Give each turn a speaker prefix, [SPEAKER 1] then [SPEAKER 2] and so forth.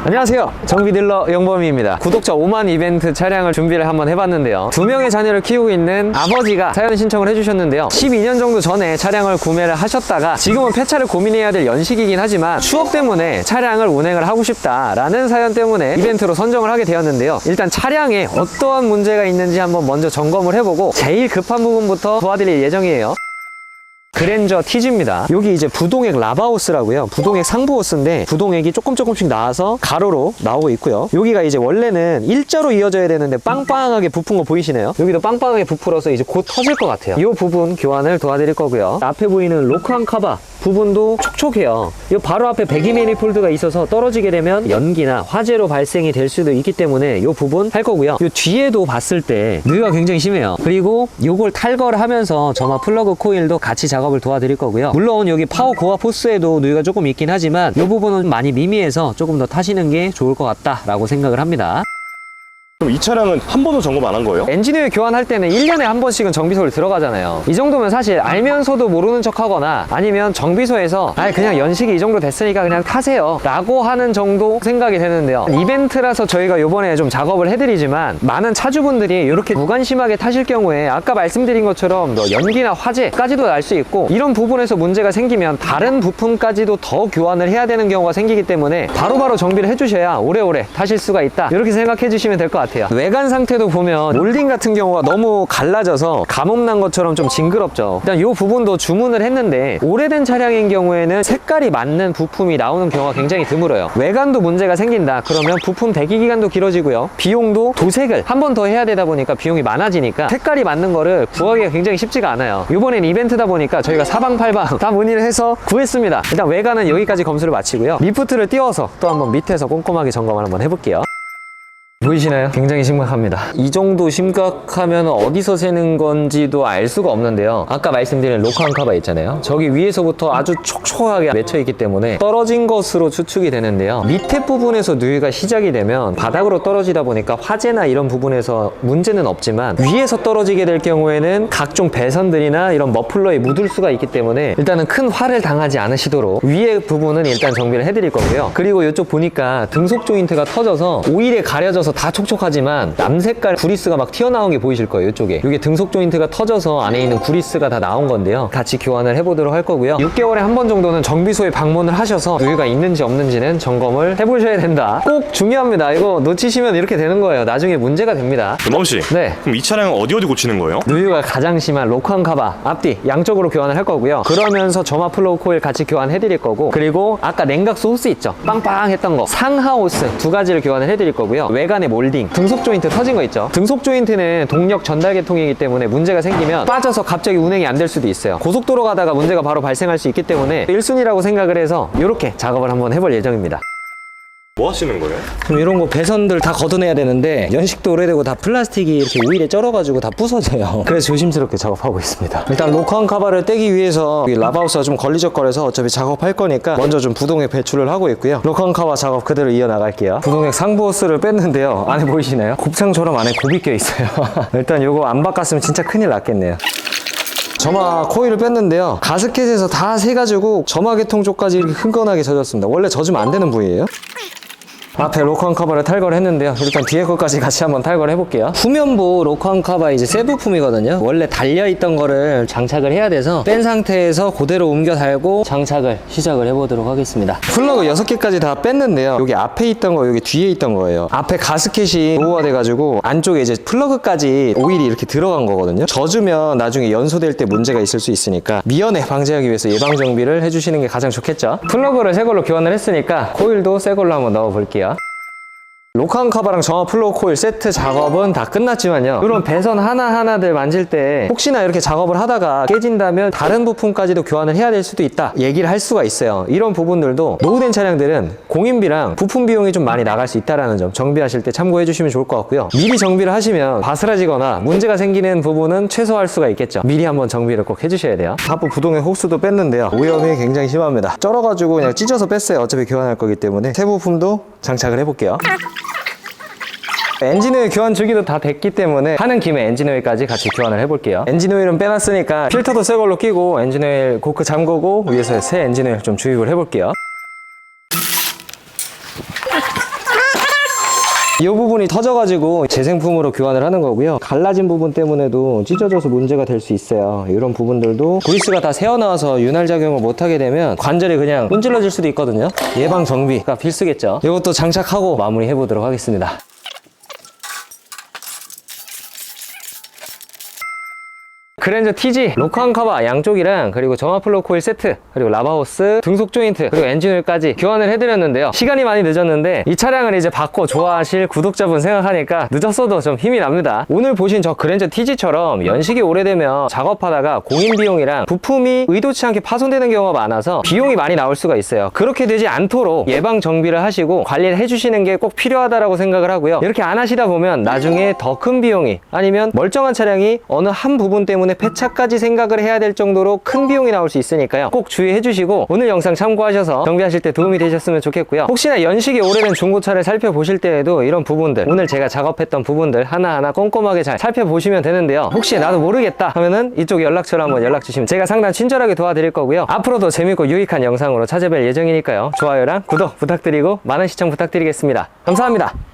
[SPEAKER 1] 안녕하세요, 정비딜러 영범이입니다. 구독자 5만 이벤트 차량을 준비를 한번 해봤는데요, 2명의 자녀를 키우고 있는 아버지가 사연 신청을 해주셨는데요, 12년 정도 전에 차량을 구매를 하셨다가 지금은 폐차를 고민해야 될 연식이긴 하지만 추억 때문에 차량을 운행을 하고 싶다라는 사연 때문에 이벤트로 선정을 하게 되었는데요, 일단 차량에 어떠한 문제가 있는지 한번 먼저 점검을 해보고 제일 급한 부분부터 도와드릴 예정이에요. 그랜저 TG입니다. 여기 이제 부동액 라바호스라고요. 부동액 상부호스인데 부동액이 조금씩 나와서 가로로 나오고 있고요. 여기가 이제 원래는 일자로 이어져야 되는데 빵빵하게 부푼 거 보이시네요? 여기도 빵빵하게 부풀어서 이제 곧 터질 것 같아요. 이 부분 교환을 도와드릴 거고요. 앞에 보이는 로크한 카바 부분도 촉촉해요. 이 바로 앞에 배기 매니폴드가 있어서 떨어지게 되면 연기나 화재로 발생이 될 수도 있기 때문에 이 부분 할 거고요. 이 뒤에도 봤을 때 누유가 굉장히 심해요. 그리고 이걸 탈거를 하면서 점화 플러그 코일도 같이 작업을 도와드릴 거고요. 물론 여기 파워 고압 호스에도 누유가 조금 있긴 하지만 이 부분은 많이 미미해서 조금 더 타시는 게 좋을 것 같다라고 생각을 합니다.
[SPEAKER 2] 그럼 이 차량은 한 번도 점검 안 한 거예요?
[SPEAKER 1] 엔진오일 교환할 때는 1년에 한 번씩은 정비소를 들어가잖아요. 이 정도면 사실 알면서도 모르는 척 하거나 아니면 정비소에서 그냥 연식이 이 정도 됐으니까 그냥 타세요 라고 하는 정도 생각이 되는데요, 이벤트라서 저희가 요번에 좀 작업을 해드리지만 많은 차주분들이 이렇게 무관심하게 타실 경우에 아까 말씀드린 것처럼 연기나 화재까지도 날 수 있고, 이런 부분에서 문제가 생기면 다른 부품까지도 더 교환을 해야 되는 경우가 생기기 때문에 바로바로 정비를 해주셔야 오래오래 타실 수가 있다, 이렇게 생각해 주시면 될 것 같아요. 외관 상태도 보면 몰딩 같은 경우가 너무 갈라져서 가뭄난 것처럼 좀 징그럽죠. 일단 이 부분도 주문을 했는데 오래된 차량인 경우에는 색깔이 맞는 부품이 나오는 경우가 굉장히 드물어요. 외관도 문제가 생긴다 그러면 부품 대기 기간도 길어지고요, 비용도 도색을 한 번 더 해야 되다 보니까 비용이 많아지니까 색깔이 맞는 거를 구하기가 굉장히 쉽지가 않아요. 이번엔 이벤트다 보니까 저희가 사방팔방 다 문의를 해서 구했습니다. 일단 외관은 여기까지 검수를 마치고요, 리프트를 띄워서 또 한번 밑에서 꼼꼼하게 점검을 한번 해볼게요. 보이시나요? 굉장히 심각합니다. 이 정도 심각하면 어디서 새는 건지도 알 수가 없는데요, 아까 말씀드린 로크한 카바 있잖아요, 저기 위에서부터 아주 촉촉하게 맺혀 있기 때문에 떨어진 것으로 추측이 되는데요, 밑에 부분에서 누유가 시작이 되면 바닥으로 떨어지다 보니까 화재나 이런 부분에서 문제는 없지만 위에서 떨어지게 될 경우에는 각종 배선들이나 이런 머플러에 묻을 수가 있기 때문에 일단은 큰 화를 당하지 않으시도록 위에 부분은 일단 정비를 해드릴 거고요. 그리고 이쪽 보니까 등속 조인트가 터져서 오일에 가려져서 다 촉촉하지만 남색깔 구리스가 막 튀어나온 게 보이실 거예요. 이쪽에 이게 등속 조인트가 터져서 안에 있는 구리스가 다 나온 건데요, 같이 교환을 해보도록 할 거고요. 6개월에 한 번 정도는 정비소에 방문을 하셔서 누유가 있는지 없는지는 점검을 해보셔야 된다. 꼭 중요합니다. 이거 놓치시면 이렇게 되는 거예요. 나중에 문제가 됩니다.
[SPEAKER 2] 영범씨,
[SPEAKER 1] 네,
[SPEAKER 2] 그럼 이 차량은 어디 고치는 거예요?
[SPEAKER 1] 누유가 가장 심한 로크한 카바 앞뒤 양쪽으로 교환을 할 거고요. 그러면서 점화 플러그 코일 같이 교환해 드릴 거고, 그리고 아까 냉각수 호스 있죠, 빵빵했던 거 상하 호스 두 가지를 교환을 해 드릴 거고요. 외관에 몰딩, 등속 조인트 터진 거 있죠, 등속 조인트는 동력 전달 계통이기 때문에 문제가 생기면 빠져서 갑자기 운행이 안 될 수도 있어요. 고속도로 가다가 문제가 바로 발생할 수 있기 때문에 1순위라고 생각을 해서 이렇게 작업을 한번 해볼 예정입니다.
[SPEAKER 2] 뭐 하시는 거예요?
[SPEAKER 1] 그럼 이런 거 배선들 다 걷어내야 되는데 연식도 오래되고 다 플라스틱이 이렇게 오일에 쩔어가지고 다 부서져요. 그래서 조심스럽게 작업하고 있습니다. 일단 로크한 카바를 떼기 위해서 이 라바우스가 좀 걸리적거려서 어차피 작업할 거니까 먼저 좀 부동액 배출을 하고 있고요. 로크한 카바 작업 그대로 이어나갈게요. 부동액 상부 호스를 뺐는데요, 안에 보이시나요? 곱창처럼 안에 곱이 껴있어요. 일단 요거 안 바꿨으면 진짜 큰일 났겠네요. 점화 코일을 뺐는데요, 가스켓에서 다 새가지고 점화 계통 쪽까지 이렇게 흥건하게 젖었습니다. 원래 젖으면 안 되는 부위예요. 앞에 로크한 카바를 탈거를 했는데요, 일단 뒤에 것까지 같이 한번 탈거를 해볼게요. 후면부 로크한 카바 이제 새 부품이거든요. 원래 달려있던 거를 장착을 해야 돼서 뺀 상태에서 그대로 옮겨 달고 장착을 시작을 해보도록 하겠습니다. 플러그 6개까지 다 뺐는데요, 여기 앞에 있던 거 여기 뒤에 있던 거예요. 앞에 가스켓이 노후화 돼가지고 안쪽에 이제 플러그까지 오일이 이렇게 들어간 거거든요. 젖으면 나중에 연소될 때 문제가 있을 수 있으니까 미연에 방지하기 위해서 예방 정비를 해주시는 게 가장 좋겠죠. 플러그를 새 걸로 교환을 했으니까 코일도 새 걸로 한번 넣어 볼게요. 로크한 카바랑 점화 플러그 코일 세트 작업은 다 끝났지만요, 이런 배선 하나하나들 만질 때 혹시나 이렇게 작업을 하다가 깨진다면 다른 부품까지도 교환을 해야 될 수도 있다 얘기를 할 수가 있어요. 이런 부분들도 노후된 차량들은 공인비랑 부품 비용이 좀 많이 나갈 수 있다는 점 정비하실 때 참고해 주시면 좋을 것 같고요. 미리 정비를 하시면 바스라지거나 문제가 생기는 부분은 최소화할 수가 있겠죠. 미리 한번 정비를 꼭 해주셔야 돼요. 하부 부동의 호스도 뺐는데요, 오염이 굉장히 심합니다. 쩔어가지고 그냥 찢어서 뺐어요. 어차피 교환할 거기 때문에 새 부품도 장착을 해볼게요. 엔진오일 교환 주기도 다 됐기 때문에 하는 김에 엔진오일까지 같이 교환을 해볼게요. 엔진오일은 빼놨으니까 필터도 새 걸로 끼고 엔진오일 고크 잠그고 위에서 새 엔진오일 좀 주입을 해볼게요. 이 부분이 터져가지고 재생품으로 교환을 하는 거고요. 갈라진 부분 때문에도 찢어져서 문제가 될 수 있어요. 이런 부분들도 그리스가 다 새어나와서 윤활작용을 못하게 되면 관절이 그냥 문질러질 수도 있거든요. 예방 정비가 필수겠죠. 이것도 장착하고 마무리 해보도록 하겠습니다. 그랜저 TG 로커한 커버 양쪽이랑 그리고 점화플로 코일 세트 그리고 라바호스 등속 조인트 그리고 엔진오일까지 교환을 해드렸는데요. 시간이 많이 늦었는데 이 차량을 이제 받고 좋아하실 구독자분 생각하니까 늦었어도 좀 힘이 납니다. 오늘 보신 저 그랜저 TG처럼 연식이 오래되면 작업하다가 공인 비용이랑 부품이 의도치 않게 파손되는 경우가 많아서 비용이 많이 나올 수가 있어요. 그렇게 되지 않도록 예방 정비를 하시고 관리를 해주시는 게 꼭 필요하다고 생각을 하고요. 이렇게 안 하시다 보면 나중에 더 큰 비용이 아니면 멀쩡한 차량이 어느 한 부분 때문에 폐차까지 생각을 해야 될 정도로 큰 비용이 나올 수 있으니까요. 꼭 주의해 주시고 오늘 영상 참고하셔서 정비하실 때 도움이 되셨으면 좋겠고요. 혹시나 연식이 오래된 중고차를 살펴보실 때에도 이런 부분들 오늘 제가 작업했던 부분들 하나하나 꼼꼼하게 잘 살펴보시면 되는데요. 혹시 나도 모르겠다 하면은 이쪽 연락처로 한번 연락 주시면 제가 상담 친절하게 도와드릴 거고요. 앞으로도 재밌고 유익한 영상으로 찾아뵐 예정이니까요. 좋아요랑 구독 부탁드리고 많은 시청 부탁드리겠습니다. 감사합니다.